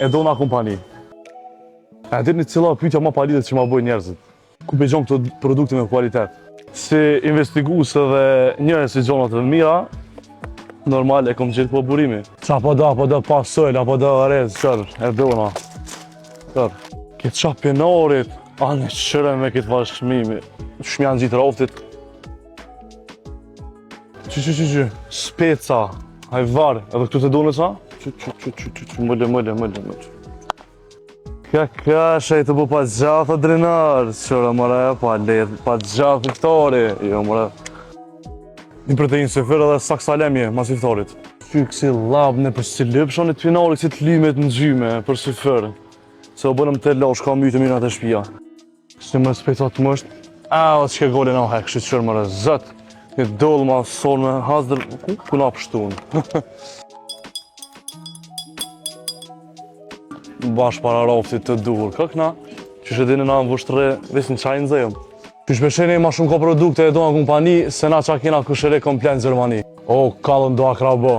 e do na kompani. E dini cila pyetja më palitet që ma bojnë njerëzit. Ku pe gjon këto produkte me kualitet? Si investigues dhe njerëz si gjonat e mira, normal e kom gjetë po burimi. Qa po do pasojl, apo do rez, qërë, e dona. Qërë. Këtë qa pjenarit, anë qërë me këtë vazhkëmimi. Shmjanë gjitë raftit. Që, speca, hajvar, edhe këtu të done sa? Mëllë. Ka shajtë të bu pa gjatë drenarë, qëra mëra e pa letë, pa gjatë iftari, jo mëra. Një protein se fërë edhe saksa lemje, mas iftarit. Që kësi labë në për si lëpësha në të finari, kësi të limet në gjyme, për si fërë. Se o bënëm të lash, ka mytë mirë në të shpia. Së më specat më është, o që ke gole në hekë, që qërë mëra zëtë. Një dollë ma sonë me hasdër, ku na pështunë. Bash para raftit të duhur, këkna, që shedini na më vështëre, vesh në qajnë zëjëm. Që shpesheni ma shumë ka produkte e do në kompani, se na qa kena kushëre komplet në Gjermani. O, kallën do akrabo.